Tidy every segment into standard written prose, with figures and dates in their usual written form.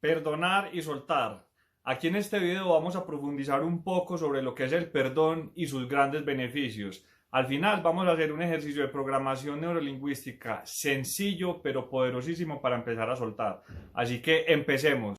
Perdonar y soltar. Aquí en este video vamos a profundizar un poco sobre lo que es el perdón y sus grandes beneficios. Al final vamos a hacer un ejercicio de programación neurolingüística sencillo pero poderosísimo para empezar a soltar. Así que empecemos.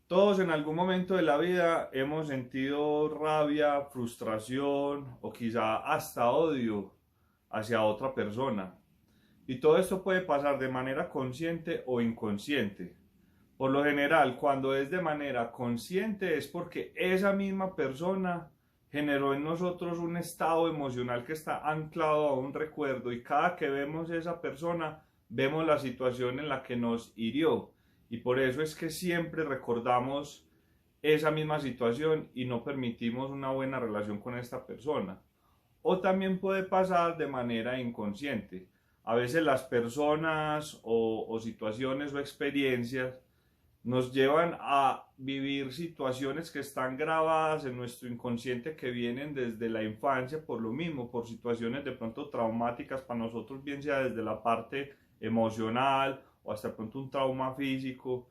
Todos en algún momento de la vida hemos sentido rabia, frustración o quizá hasta odio hacia otra persona. Y todo esto puede pasar de manera consciente o inconsciente. Por lo general, cuando es de manera consciente es porque esa misma persona generó en nosotros un estado emocional que está anclado a un recuerdo y cada que vemos a esa persona vemos la situación en la que nos hirió. Y por eso es que siempre recordamos esa misma situación y no permitimos una buena relación con esta persona. O también puede pasar de manera inconsciente. A veces las personas o situaciones o experiencias nos llevan a vivir situaciones que están grabadas en nuestro inconsciente que vienen desde la infancia por lo mismo, por situaciones de pronto traumáticas para nosotros, bien sea desde la parte emocional o hasta de pronto un trauma físico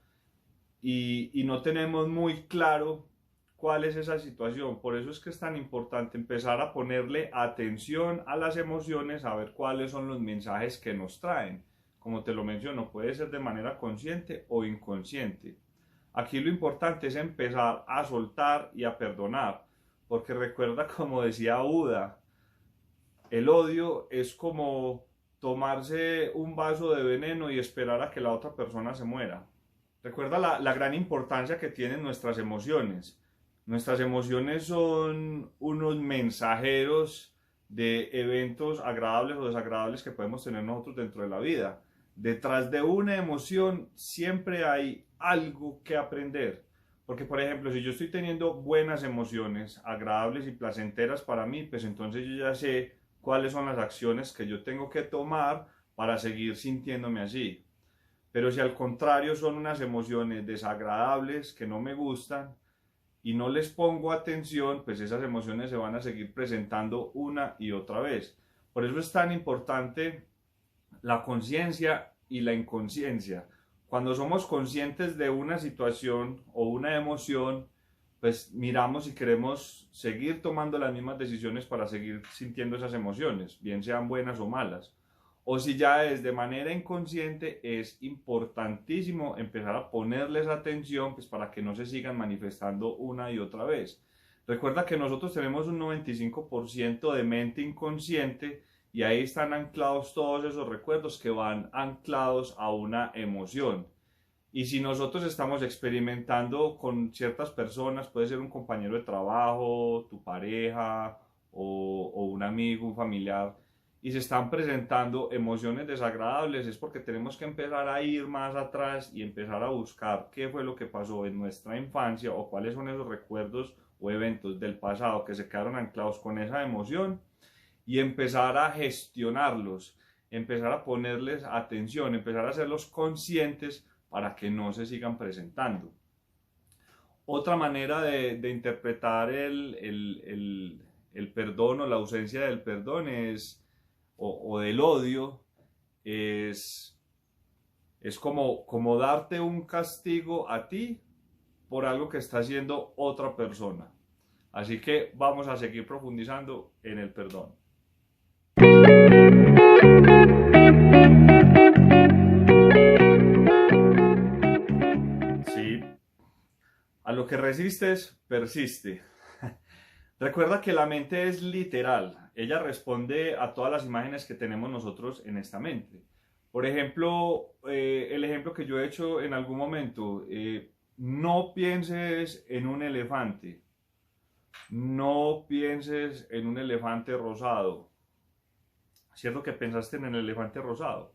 y no tenemos muy claro cuál es esa situación. Por eso es que es tan importante empezar a ponerle atención a las emociones, a ver cuáles son los mensajes que nos traen. Como te lo menciono, puede ser de manera consciente o inconsciente. Aquí lo importante es empezar a soltar y a perdonar, porque recuerda como decía Buda, el odio es como tomarse un vaso de veneno y esperar a que la otra persona se muera. Recuerda la gran importancia que tienen nuestras emociones. Nuestras emociones son unos mensajeros de eventos agradables o desagradables que podemos tener nosotros dentro de la vida. Detrás de una emoción siempre hay algo que aprender. Porque, por ejemplo, si yo estoy teniendo buenas emociones, agradables y placenteras para mí, pues entonces yo ya sé cuáles son las acciones que yo tengo que tomar para seguir sintiéndome así. Pero si al contrario son unas emociones desagradables que no me gustan y no les pongo atención, pues esas emociones se van a seguir presentando una y otra vez. Por eso es tan importante la conciencia y la inconsciencia. Cuando somos conscientes de una situación o una emoción, pues miramos y queremos seguir tomando las mismas decisiones para seguir sintiendo esas emociones, bien sean buenas o malas. O si ya es de manera inconsciente, es importantísimo empezar a ponerles atención pues, para que no se sigan manifestando una y otra vez. Recuerda que nosotros tenemos un 95% de mente inconsciente y ahí están anclados todos esos recuerdos que van anclados a una emoción. Y si nosotros estamos experimentando con ciertas personas, puede ser un compañero de trabajo, tu pareja o un amigo, un familiar, y se están presentando emociones desagradables, es porque tenemos que empezar a ir más atrás y empezar a buscar qué fue lo que pasó en nuestra infancia o cuáles son esos recuerdos o eventos del pasado que se quedaron anclados con esa emoción y empezar a gestionarlos, empezar a ponerles atención, empezar a hacerlos conscientes para que no se sigan presentando. Otra manera de interpretar el perdón o la ausencia del perdón o del odio es como darte un castigo a ti por algo que está haciendo otra persona. Así que vamos a seguir profundizando en el perdón. Sí, a lo que resistes, persiste. Recuerda que la mente es literal, ella responde a todas las imágenes que tenemos nosotros en esta mente. Por ejemplo, el ejemplo que yo he hecho en algún momento, no pienses en un elefante, no pienses en un elefante rosado. ¿Cierto que pensaste en el elefante rosado?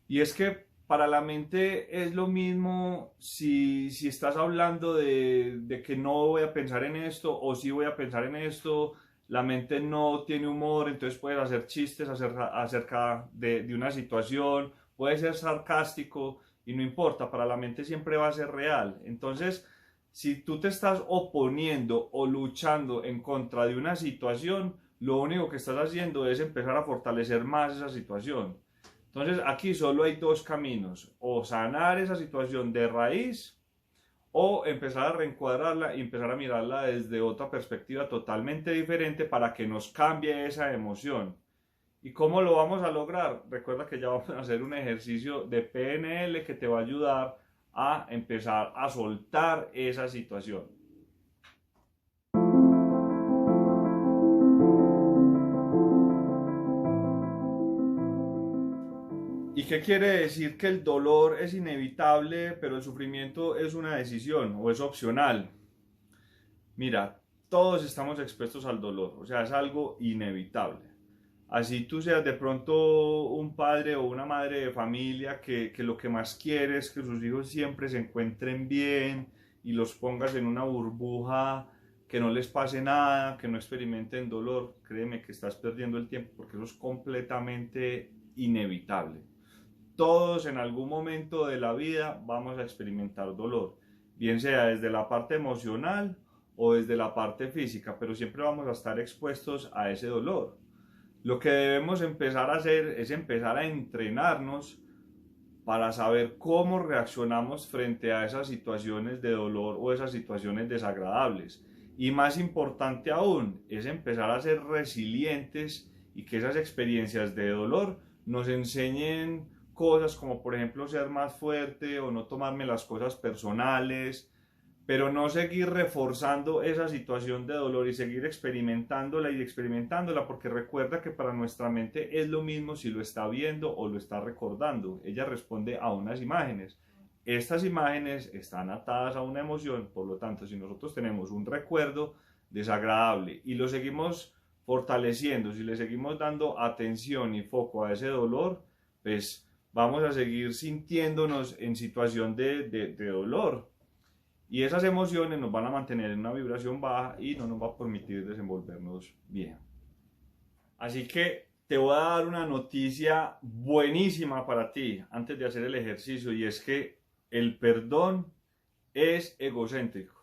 Y es que para la mente es lo mismo si estás hablando de que no voy a pensar en esto o si voy a pensar en esto. la mente no tiene humor, entonces puedes hacer chistes acerca de una situación, puedes ser sarcástico y no importa, para la mente siempre va a ser real. Entonces, si tú te estás oponiendo o luchando en contra de una situación, lo único que estás haciendo es empezar a fortalecer más esa situación. Entonces, aquí solo hay dos caminos: o sanar esa situación de raíz, o empezar a reencuadrarla y empezar a mirarla desde otra perspectiva totalmente diferente para que nos cambie esa emoción. ¿Y cómo lo vamos a lograr? Recuerda que ya vamos a hacer un ejercicio de PNL que te va a ayudar a empezar a soltar esa situación. ¿Y qué quiere decir? Que el dolor es inevitable, pero el sufrimiento es una decisión o es opcional. Mira, todos estamos expuestos al dolor, o sea, es algo inevitable. Así tú seas de pronto un padre o una madre de familia que lo que más quiere es que sus hijos siempre se encuentren bien y los pongas en una burbuja, que no les pase nada, que no experimenten dolor, créeme que estás perdiendo el tiempo porque eso es completamente inevitable. Todos en algún momento de la vida vamos a experimentar dolor, bien sea desde la parte emocional o desde la parte física, pero siempre vamos a estar expuestos a ese dolor. Lo que debemos empezar a hacer es empezar a entrenarnos para saber cómo reaccionamos frente a esas situaciones de dolor o esas situaciones desagradables. Y más importante aún, es empezar a ser resilientes y que esas experiencias de dolor nos enseñen cosas como, por ejemplo, ser más fuerte o no tomarme las cosas personales, pero no seguir reforzando esa situación de dolor y seguir experimentándola y experimentándola, porque recuerda que para nuestra mente es lo mismo si lo está viendo o lo está recordando. Ella responde a unas imágenes. Estas imágenes están atadas a una emoción, por lo tanto, si nosotros tenemos un recuerdo desagradable y lo seguimos fortaleciendo, si le seguimos dando atención y foco a ese dolor, pues vamos a seguir sintiéndonos en situación de dolor. Y esas emociones nos van a mantener en una vibración baja y no nos va a permitir desenvolvernos bien. Así que te voy a dar una noticia buenísima para ti antes de hacer el ejercicio, y es que el perdón es egocéntrico.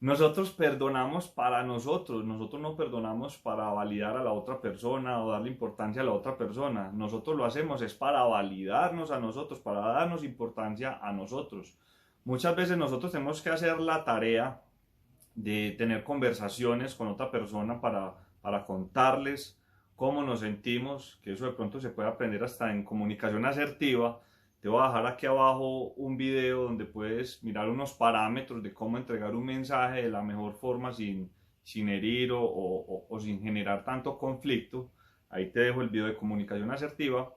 Nosotros perdonamos para nosotros no perdonamos para validar a la otra persona o darle importancia a la otra persona. Nosotros lo hacemos es para validarnos a nosotros, para darnos importancia a nosotros. Muchas veces nosotros tenemos que hacer la tarea de tener conversaciones con otra persona para contarles cómo nos sentimos, que eso de pronto se puede aprender hasta en comunicación asertiva. Te voy a dejar aquí abajo un video donde puedes mirar unos parámetros de cómo entregar un mensaje de la mejor forma sin herir o sin generar tanto conflicto. Ahí te dejo el video de comunicación asertiva.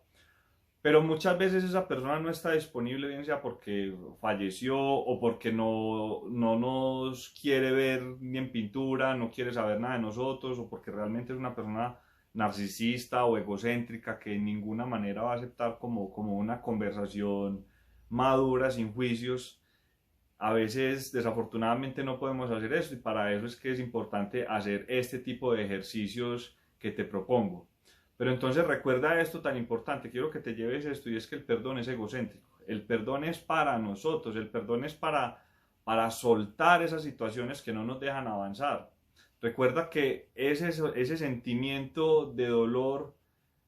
Pero muchas veces esa persona no está disponible, bien sea porque falleció o porque no nos quiere ver ni en pintura, no quiere saber nada de nosotros, o porque realmente es una persona narcisista o egocéntrica que en ninguna manera va a aceptar como una conversación madura, sin juicios. A veces, desafortunadamente, no podemos hacer eso, y para eso es que es importante hacer este tipo de ejercicios que te propongo. Pero entonces recuerda esto tan importante, quiero que te lleves esto, y es que el perdón es egocéntrico. El perdón es para nosotros, el perdón es para soltar esas situaciones que no nos dejan avanzar. Recuerda que ese sentimiento de dolor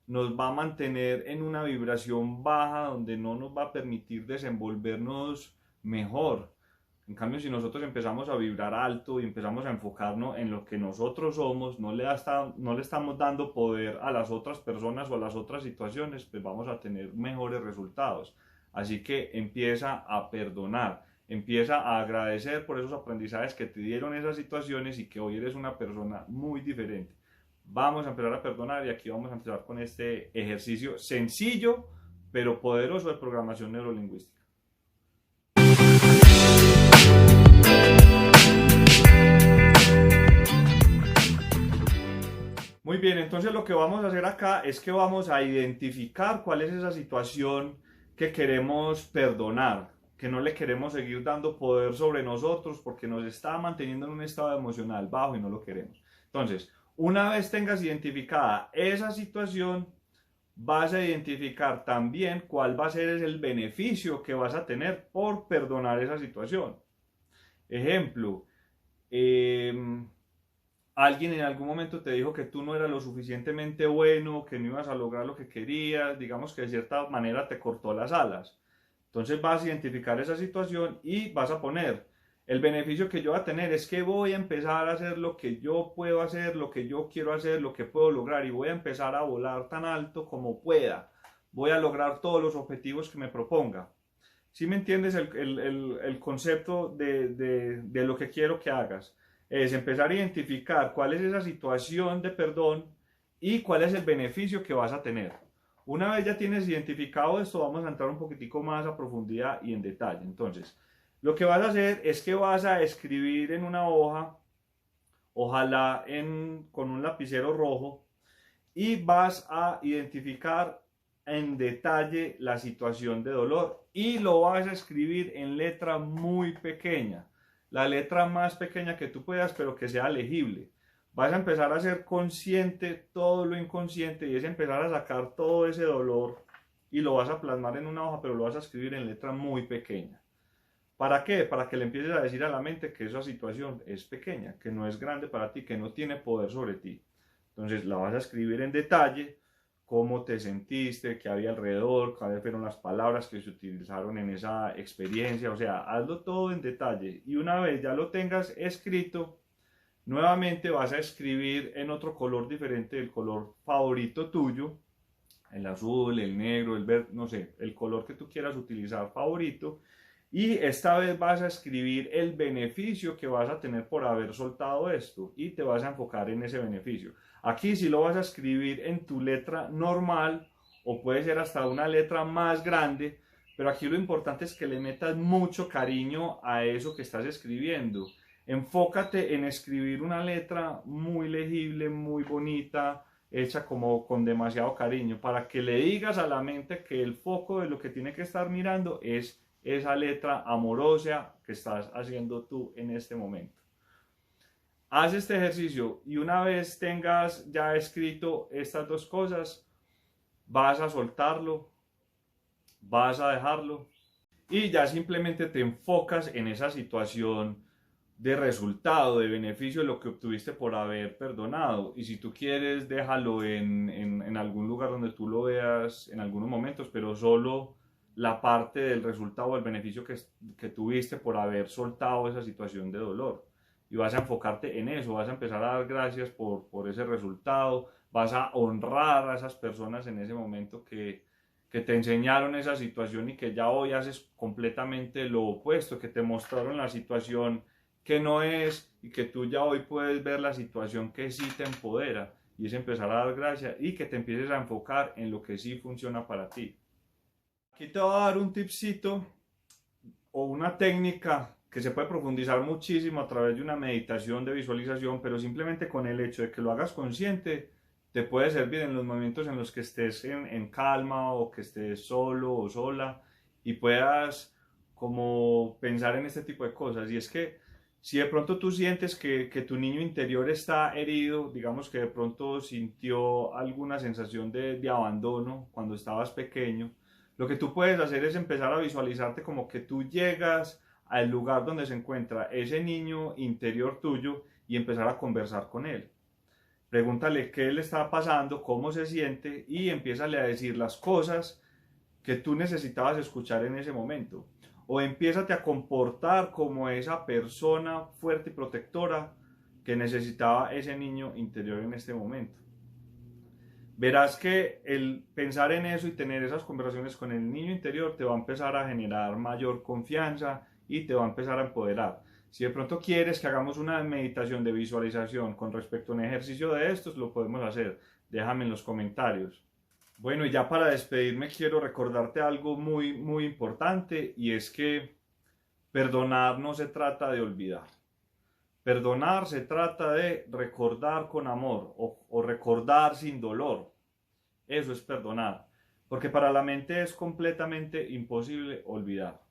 nos va a mantener en una vibración baja donde no nos va a permitir desenvolvernos mejor. En cambio, si nosotros empezamos a vibrar alto y empezamos a enfocarnos en lo que nosotros somos, no le estamos dando poder a las otras personas o a las otras situaciones, pues vamos a tener mejores resultados. Así que empieza a perdonar, empieza a agradecer por esos aprendizajes que te dieron esas situaciones y que hoy eres una persona muy diferente. Vamos a empezar a perdonar, y aquí vamos a empezar con este ejercicio sencillo pero poderoso de programación neurolingüística. Muy bien, entonces lo que vamos a hacer acá es que vamos a identificar cuál es esa situación que queremos perdonar, que no le queremos seguir dando poder sobre nosotros porque nos está manteniendo en un estado emocional bajo y no lo queremos. Entonces, una vez tengas identificada esa situación, vas a identificar también cuál va a ser el beneficio que vas a tener por perdonar esa situación. Ejemplo, alguien en algún momento te dijo que tú no eras lo suficientemente bueno, que no ibas a lograr lo que querías, digamos que de cierta manera te cortó las alas. Entonces vas a identificar esa situación y vas a poner, el beneficio que yo voy a tener es que voy a empezar a hacer lo que yo puedo hacer, lo que yo quiero hacer, lo que puedo lograr y voy a empezar a volar tan alto como pueda. Voy a lograr todos los objetivos que me proponga. ¿Sí me entiendes el concepto de lo que quiero que hagas? Es empezar a identificar cuál es esa situación de perdón y cuál es el beneficio que vas a tener. Una vez ya tienes identificado esto, vamos a entrar un poquitico más a profundidad y en detalle. Entonces, lo que vas a hacer es que vas a escribir en una hoja, ojalá con un lapicero rojo, y vas a identificar en detalle la situación de dolor y lo vas a escribir en letra muy pequeña, la letra más pequeña que tú puedas, pero que sea legible. Vas a empezar a ser consciente todo lo inconsciente y es empezar a sacar todo ese dolor y lo vas a plasmar en una hoja, pero lo vas a escribir en letra muy pequeña. ¿Para qué? Para que le empieces a decir a la mente que esa situación es pequeña, que no es grande para ti, que no tiene poder sobre ti. Entonces la vas a escribir en detalle, cómo te sentiste, qué había alrededor, cuáles fueron las palabras que se utilizaron en esa experiencia, o sea, hazlo todo en detalle. Y una vez ya lo tengas escrito, nuevamente vas a escribir en otro color diferente del color favorito tuyo, el azul, el negro, el verde, no sé, el color que tú quieras utilizar favorito. Y esta vez vas a escribir el beneficio que vas a tener por haber soltado esto y te vas a enfocar en ese beneficio. Aquí sí lo vas a escribir en tu letra normal o puede ser hasta una letra más grande, pero aquí lo importante es que le metas mucho cariño a eso que estás escribiendo. Enfócate en escribir una letra muy legible, muy bonita, hecha como con demasiado cariño, para que le digas a la mente que el foco de lo que tiene que estar mirando es esa letra amorosa que estás haciendo tú en este momento. Haz este ejercicio y una vez tengas ya escrito estas dos cosas, vas a soltarlo, vas a dejarlo y ya simplemente te enfocas en esa situación de resultado, de beneficio de lo que obtuviste por haber perdonado. Y si tú quieres, déjalo en algún lugar donde tú lo veas en algunos momentos, pero solo la parte del resultado o el beneficio que tuviste por haber soltado esa situación de dolor. Y vas a enfocarte en eso, vas a empezar a dar gracias por ese resultado, vas a honrar a esas personas en ese momento que te enseñaron esa situación y que ya hoy haces completamente lo opuesto, que te mostraron la situación que no es y que tú ya hoy puedes ver la situación que sí te empodera y es empezar a dar gracias y que te empieces a enfocar en lo que sí funciona para ti. Aquí te voy a dar un tipcito o una técnica que se puede profundizar muchísimo a través de una meditación de visualización, pero simplemente con el hecho de que lo hagas consciente te puede servir en los momentos en los que estés en calma o que estés solo o sola y puedas como pensar en este tipo de cosas. Y es que si de pronto tú sientes que tu niño interior está herido, digamos que de pronto sintió alguna sensación de abandono cuando estabas pequeño, lo que tú puedes hacer es empezar a visualizarte como que tú llegas al lugar donde se encuentra ese niño interior tuyo y empezar a conversar con él. Pregúntale qué le está pasando, cómo se siente y empiézale a decir las cosas que tú necesitabas escuchar en ese momento. O empiézate a comportar como esa persona fuerte y protectora que necesitaba ese niño interior en este momento. Verás que el pensar en eso y tener esas conversaciones con el niño interior te va a empezar a generar mayor confianza y te va a empezar a empoderar. Si de pronto quieres que hagamos una meditación de visualización con respecto a un ejercicio de estos, lo podemos hacer. Déjame en los comentarios. Bueno, y ya para despedirme quiero recordarte algo muy importante y es que perdonar no se trata de olvidar. Perdonar se trata de recordar con amor o recordar sin dolor. Eso es perdonar, porque para la mente es completamente imposible olvidar.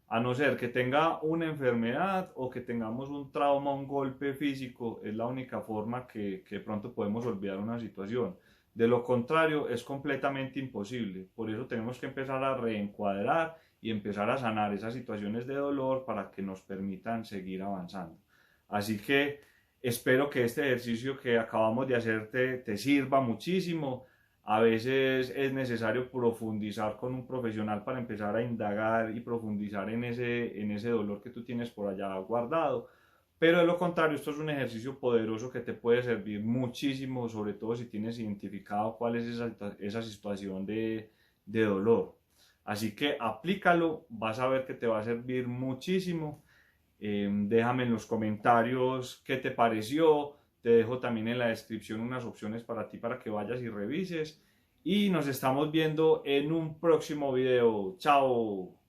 A no ser que tenga una enfermedad o que tengamos un trauma, un golpe físico, es la única forma que pronto podemos olvidar una situación. De lo contrario, es completamente imposible. Por eso tenemos que empezar a reencuadrar y empezar a sanar esas situaciones de dolor para que nos permitan seguir avanzando. Así que espero que este ejercicio que acabamos de hacer te sirva muchísimo. A veces es necesario profundizar con un profesional para empezar a indagar y profundizar en ese dolor que tú tienes por allá guardado. Pero de lo contrario, esto es un ejercicio poderoso que te puede servir muchísimo, sobre todo si tienes identificado cuál es esa situación de dolor. Así que aplícalo, vas a ver que te va a servir muchísimo. Déjame en los comentarios qué te pareció. Te dejo también en la descripción unas opciones para ti para que vayas y revises. Y nos estamos viendo en un próximo video. Chao.